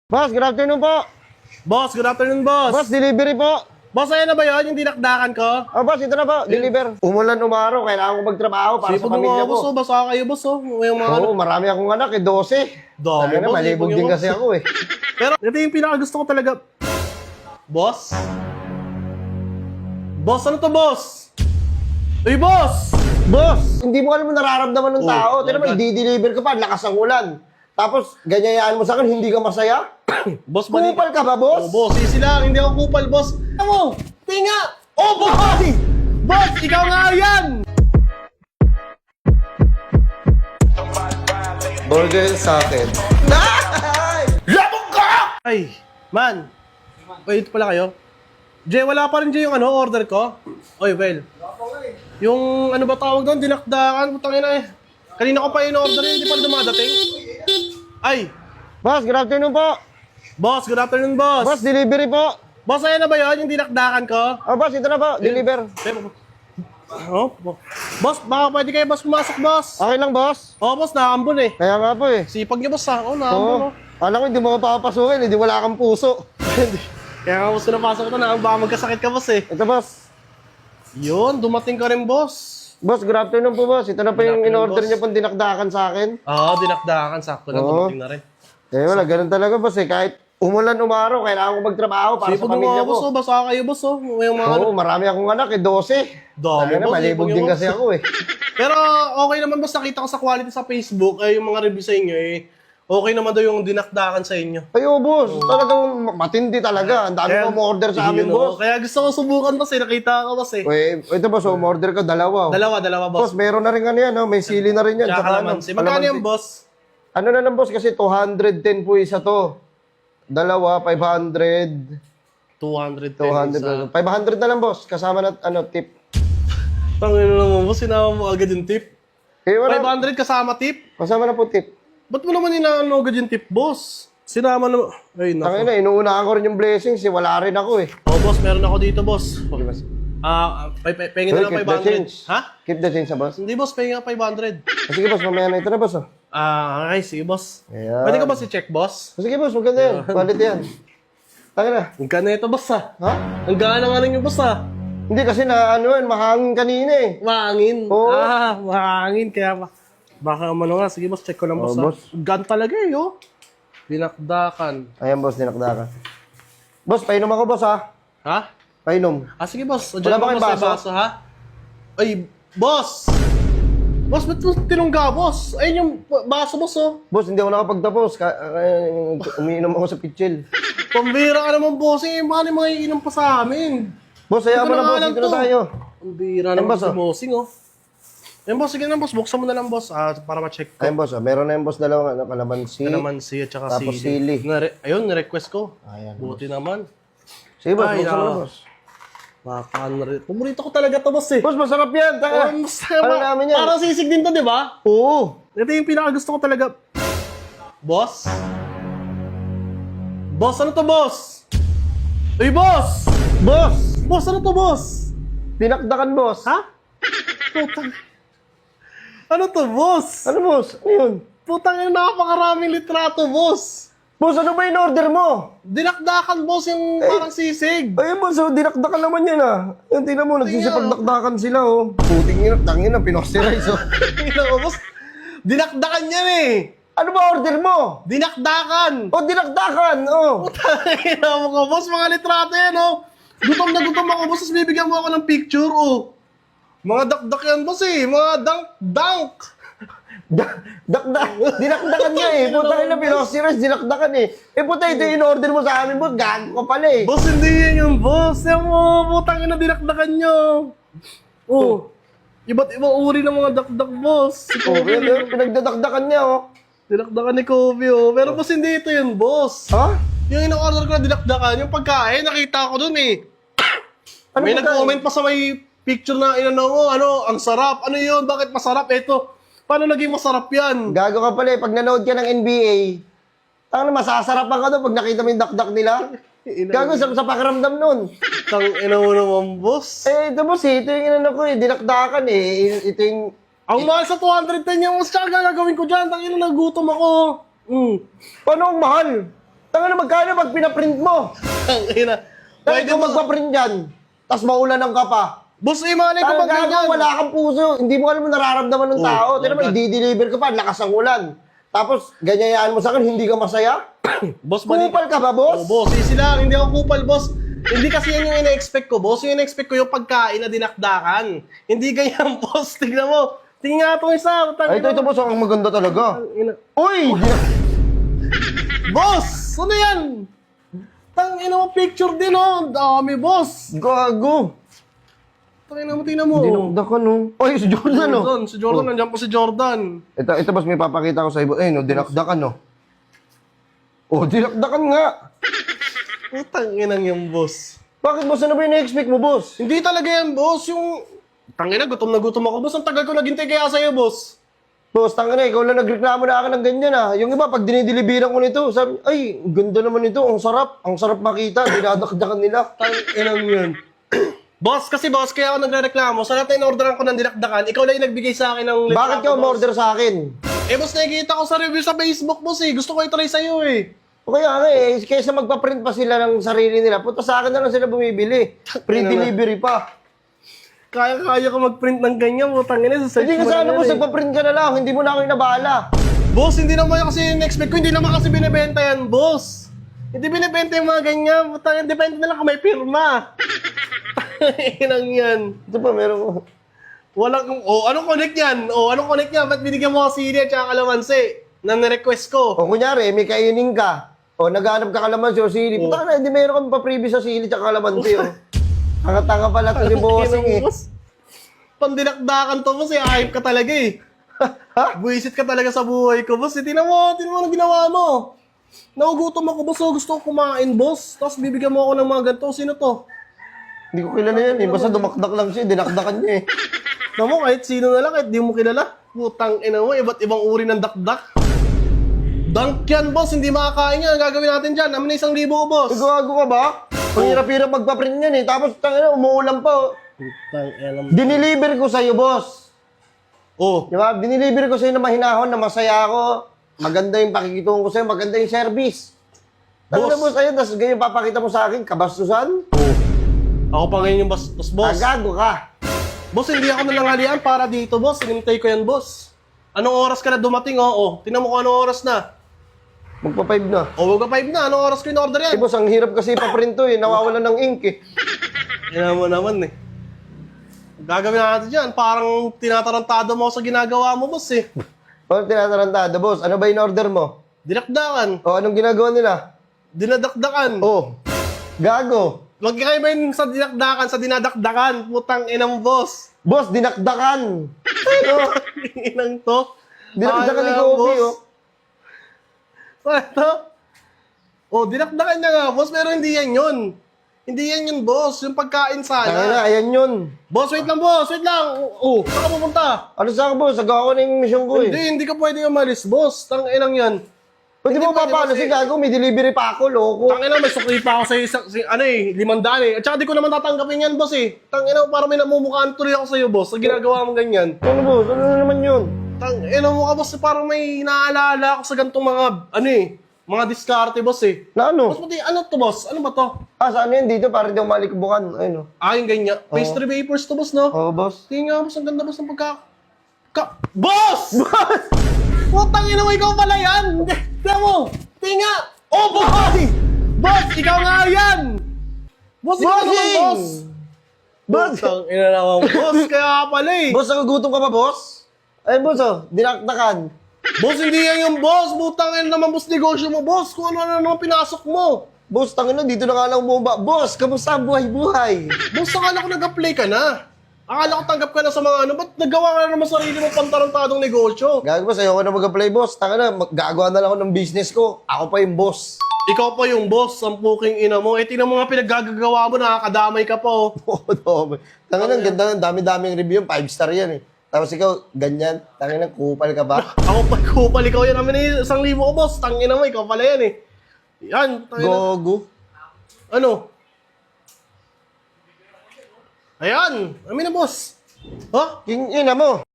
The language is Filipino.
Boss, good afternoon po. Boss, good afternoon, boss. Boss, delivery po. Boss, ayan na ba yun? Yung dinakdakan ko? Oh, boss, ito na po, deliver. Umulan umaraw, kailangan ko magtrabaho para Sipag sa pamilya mo, boss. ko. Oh, basa kayo, boss. Oh. Yung mga Oo, marami akong anak, 12. Dami, Kaya na, boss. malibog Sipag din yung kasi boss. ako eh. Pero ito yung pinakagusto ko talaga. Boss? Boss, ano to, boss? Uy, boss! Boss, hindi mo alam mo nararamdaman ng Oh, tao. Tignan mo, God. i-deliver ka pa, lakas ang ulan. Tapos, ganyayaan mo sa akin, hindi ka masaya? Boss, balik. Kupal ka ba, boss? Oh, boss, easy lang. Hindi ako kupal, boss. Ano? Tinga! Oh, boss! Boss, ikaw nga yan! Burger sa akin. Labog ka! Ay, man. Wait pala kayo. Jay, wala pa rin Jay yung order ko. Oy, well. Yung ano ba tawag doon? Dinakdakan. Putang ina eh. Kanina ko pa in-order yun. Hindi pa rin dumadating. Ay, Boss, good afternoon po. boss. Good afternoon, boss. Boss, delivery po. Boss, ayan na ba yun? Yung dinakdakan ko? Oh, boss, ito na po, deliver. Oh, boss, baka pwede kayo boss pumasok, boss. Okay lang, boss. Oh, boss, naambon eh. Kaya nga po eh. Sipag niya, boss ha. Oh, naambon Oo. oh. Alam ko, hindi mo ko papapasukin, hindi wala kang puso. Kaya nga boss, napasok ito na. Baka magkasakit ka, boss eh. Ito, boss. Yun, dumating ka rin, boss. Boss, good afternoon po, boss. Ito na po Good yung afternoon, in-order boss. niyo pong dinakdakan sa akin. Oo, dinakdakan. Sakto na, Oo. dumating na rin. Eh, wala, ganun talaga, boss eh. Kahit umulan umaraw, kailangan ko magtrabaho para Sipag sa mo pamilya nga, boss. ko. Oh, basa kayo, boss. Oh. Yung mga Oo, marami akong anak, 12. Dami, Kaya na, boss. malibog Sipag din yung kasi boss. ako eh. Pero okay naman, boss. Nakita ko sa quality sa Facebook, ay yung mga review sa inyo, eh. Okay naman daw yung dinakdakan sa inyo. Ay, oh, boss. Talagang matindi talaga. Ang dami ko order sa amin, Yun, oh. boss. Kaya gusto ko subukan, boss. Eh. Nakita ko, boss. Eh. Uy, ito, boss, order ko, dalawa. Oh. Dalawa, Boss, boss. meron na rin ano yan, oh. May sili na rin yan. Tsaka kalamansi. Magkano yung boss? Ano na lang, boss, kasi 210 po isa to. Dalawa, 500. 200. 200. 500 na lang, boss. Kasama na, tip. Tangin na naman, boss. Sinama mo agad yung tip. Eh, wala. 500 kasama tip? Kasama na po tip. Ba't mo naman inaano agad yung tip, boss? Sinama na... Ay, Tangin naku. na, inuunahan ko rin yung blessings. Eh. Wala rin ako eh. Oh, boss, meron ako dito, boss. boss. Pengin na lang Keep the 500. change. Ha? Keep the change, boss. Hindi, boss. Pengin nga 500. Sige, boss. Mamaya na ito na, boss. Oh. Okay. Sige, boss. Ayan. Pwede ka boss i-check, boss? Sige, boss. Maganda yan. Quality yan. Tangin na. Ang gana ito, boss, ha? Ha? Ang gana nga lang yung boss, ha? Hindi kasi mahangin kanina eh. Mahangin. Oo. Mahangin. Kaya baka ano nga. Sige, boss. Check ko lang, boss, ha? boss. Gan talaga, eh, oh. Dinakdakan. Ayan, boss. Dinakdakan. Boss, painom ako, boss, ha? Ha? Painom. Sige, boss. O, Wala dyan ba mo, kayong boss, may baso? baso, ha? Ay, boss! Boss, ba't mo tinungga, boss? Ayun yung baso, boss, oh. Boss, hindi ako nakapagtapos. Umiinom ako sa pitchil. Pambira ka naman, boss. Eh, baka mga iinom pa sa amin. Boss, hayaan mo na, boss. Dito na tayo. Pambira Ayan, naman boss, si oh. bossing, oh. Ayan, boss. Sige na, boss. Buksan mo na lang, boss. Para ma-check ko. Ayan, boss. Meron na yung boss dalawang kalamansi. Kalamansi at saka Tapos sili. sili. Ayun, request ko. Ayan, Buti naman. Sige, boss. Ay, Buksan mo na, nako. boss. Paborito ko talaga to, boss, eh. Boss, masarap yan. Tanga. Ano namin yan? Parang sisig din to, di ba? Oo. Ito yung pinakagusto ko talaga. Boss? Boss, ano to, boss? Uy, boss! Boss! Boss, ano to, boss? Dinakdakan, boss. Ha? Putang... Ano to, boss? Ano, boss? Ano yun? Putang yung napakaraming litrato, boss. Boss, ano ba yung order mo? Dinakdakan, boss, yung parang sisig. Ayun, boss. Oh, dinakdakan naman yan, ah. Yung tingnan mo, nagsisipagdakdakan sila, oh. Puting ina, tangin na, pinoxterize, oh. Tingnan mo, boss. Dinakdakan yan, eh. Ano ba order mo? Dinakdakan. Oh, dinakdakan, oh. Tingnan mo ko, boss, mga litrato yan, oh. Gutom na gutom ako, boss, tapos bibigyan mo ako ng picture, oh. Mga dakdak yan, boss, eh. Mga dunk. Dinakdakan niya, eh. Puta ina, pinoxterize, dinakdakan, eh. Eh, puta, ito yung in-order mo sa amin, boss. Gago ka pala, eh. Boss, hindi yan yung boss. Yan mo, putang ina, dinakdakan nyo. Oh. Iba't ibang uri ng mga dakdak, boss. Si Oh, Kobe. pinagdadakdakan niya, oh. Dinakdakan ni Kobe, oh. Pero boss, hindi ito yun, boss. Ha? Yung in-order ko na dinakdakan, yung pagkain, nakita ko dun, eh. Ano May ba nag-comment pa sa may picture na inano mo, ang sarap. Ano yun? Bakit masarap? Ito. Paano naging masarap yan? Gago ka pala, eh. Pag nanood ka ng NBA, ang masasarapan ka doon pag nakita mo yung dakdak nila. Gago, sarap sa pakiramdam nun. Tang ina mo naman, boss. Eh, ito boss, ito yung inano ko, eh. Dinakdakan, eh. Ito yung... Ang mahal sa 210 yung mas tsaka gagawin ko dyan. Tang ina, nagutom ako. Paano ang mahal? Tanga na magkano pag pinaprint mo? Ang ina. Pwede Pwede mo mo. magpaprint yan. Tapos maulanan ka pa. Boss, imalay ko Tanga pag ganyan. wala kang puso. Hindi mo alam mo nararamdaman ng Oh, tao. Tira mo, God. i-deliver ka pa, lakas ang ulan. Tapos, ganyayaan mo sa akin, hindi ka masaya? Boss, mali. Kupal ka ba, boss? Oh, boss, easy lang. Hindi ako kupal, boss. Hindi kasi yan yung ina-expect ko, boss. Yung ina-expect ko yung pagkain na dinakdakan. Hindi ganyan, boss. Tignan mo. Tingnan nga itong isa. Ay, ito, boss. Ang maganda talaga. Uy! Boss! Ano yan? Tangina mo, picture din, oh. Ang dami, boss. Gago. Tangina mo, tingnan mo. Dinugda ka, no? Oy, si Jordan, no? Si Jordan, nandiyan po si Jordan. Ito, boss, may papakita ko sa ibo. Eh, no, dinakdakan, no? Oh, dinakdakan nga. Putang inang yung boss. Bakit, boss? Ano ba yung na-expect mo, boss? Hindi talaga yan, boss. Yung... Tangina, gutom na gutom ako, boss. Ang tagal ko naghintay kaya sa'yo, boss. Boss, tanga na, ikaw lang nagreklamo na akin ng ganyan, ah. Yung iba, pag dinideliveran ko nito, sabi, ay, ganda naman ito, ang sarap makita, dinadakdakan nila. Tanginang yun. Boss, kasi boss, kaya ako nagreklamo. Sa lahat na in-orderan ko ng dinakdakan, ikaw lang yung nagbigay sa akin ng Bakit ka umorder sa akin? Eh, boss, nakikita ko sa review sa Facebook, boss, eh. Gusto ko i-try sa'yo, eh. O kaya nga eh, kaysa magpa-print pa sila ng sarili nila, punta sa akin na lang sila bumibili. Free delivery pa. Kaya-kaya ko mag-print ng ganyan, putang ina. Hindi ka sana, boss, nagpa-print ka na lang, hindi mo na ako inabala. Boss, hindi naman kasi in-expect ko, hindi naman kasi binibenta yan, boss. Hindi binibenta yung mga ganyan, putang ina, depende na lang kung may pirma. Inang yan. Ito pa, meron ko. Walang, anong connect yan? Anong connect yan? Ba't binigyan mo ako sili at saka kalamansi? Na na-request ko. O kunyari, may kainin ka. O naghanap ka kalamansi o sili. Puta na, hindi meron kami pa-freebie sa sili at kalamansi. O. Tanga-tanga pala ito si bossing eh. Boss, pandinakdakan to, boss. Hype ka talaga eh. Buisit ka talaga sa buhay ko, boss. Tingnan mo anong ginawa mo. Naugutom ako, boss. Gusto ko kumain, boss. Tapos bibigyan mo ako ng mga ganito. Sino to? Hindi ko kilala yan eh. Basta dumakdak lang siya, dinakdakan niya eh. Mo, kahit sino na lang, kahit di mo kilala. Putang ina mo, iba't ibang uri ng dakdak. Dunk yan, boss. Hindi makakain yan. Gagawin natin dyan. Namin na 1,000, boss. Gago ka ba? Ang hirap-hirap magpa-print yan eh. Tapos tangina, umuulan pa. Oh. Putang ina mo. Diniliver ko sa'yo, boss. Oh, Di ba? Diniliver ko sa'yo na mahinahon, na masaya ako. Maganda yung pakikitungo ko sa'yo, maganda yung service. Tangina Boss. mo sa'yo, tapos ganyan papakita mo sa akin, kabastusan? ako pa ngayon yung boss. Boss. Gago ka. Boss, hindi ako nanangalian para dito, boss. Sinintay ko yan, boss. Anong oras ka na dumating, oh? Tingnan mo kung anong oras na. Magpa-5 na. Magka 5 na. Anong oras ko in-order yan? Eh, boss, ang hirap kasi ipaprint to eh. Nawawalan ng ink eh. Yan mo naman, eh. Gagawin natin yan. Parang tinatarantado mo ako sa ginagawa mo, boss, eh. Ano tinatarantado, boss? Ano ba in-order mo? Dinakdakan. O, anong ginagawa nila? Dinadakdakan. Oh, gago. Magkakaiba yun sa dinakdakan, sa dinadakdakan. Putang inang boss. Boss, dinakdakan. Ano? Inang to. Dinakdakan ni Ano, Kobe, boss? oh. Ano? Dinakdakan niya nga, boss, pero hindi yan yun. Hindi yan yun, boss. Yung pagkain Tangina, sana. ayan yun. Boss, wait lang, boss. Wait lang. Saan ka pupunta? Ano sa akin, boss? Sagawa ko na yung mission ko eh. Hindi ka pwede umalis, boss. Tang-inang yan. Pwede mo pwede paano kasi- si Gago? May delivery pa ako, loko. Tang-inang, may sukli pa ako sa isang, 500 eh. At saka di ko naman tatanggapin yan, boss eh. Tang-inang, parang may namumukhaan tuloy ako sa'yo, boss. Sa ginagawa mo ganyan. Ano, boss? Ano na naman yun? Tang-inang mo ka, boss. Parang may naaalala ako sa gantong mga, mga diskarte, boss eh. Na ano? Boss, pati, ano to, boss? Ano ba to? Saan yan dito? Para di ako malikbukan. Ayun, oh. Yung ganyan. Pastry vapors to, boss, no? Oo, boss. Tingnan nga, boss. Ang ganda, boss, ng Boss! Putang ina mo, ikaw pala yan! Tingnan mo! Tingnan! Boss! Boss, ikaw nga yan! Boss, ikaw naman, Bossing! boss! Boss! Putang ina naman, boss. Kaya pala eh. Boss, nagugutom ka ba, boss? Ayun, boss, oh. Dinakdakan. Boss, hindi yan yung boss. Putang ina naman, boss, negosyo mo, boss. Kung ano naman pinasok mo. Boss, tangina, dito na nga lang bumaba. Boss, kamusta ang buhay-buhay? Boss, akala ko nag-apply ka na. Akala ko tanggap ka na sa mga ba't nagawa ka na naman sarili mong pantarantadong negosyo? Gago, boss, ayoko na mag-apply, boss. Tangina, gagawa na lang ako ng business ko. Ako pa yung boss. Ikaw pa yung boss, ang puking ina mo. Tingnan mo nga pinaggagawa mo, nakakadamay ka pa, oh. Oo, dami. Tangina, ang ganda ng dami-daming review. 5-star yan eh. Tapos ikaw, ganyan. Tangina, kupal ka ba? Ako pa kupal, ikaw yan. Amin na 1,000 ko, boss. Tangina mo, ikaw pala yan, eh. Yan, tangina. Gogo. Ano? Ayan, amin na, boss. Ha? King ina mo.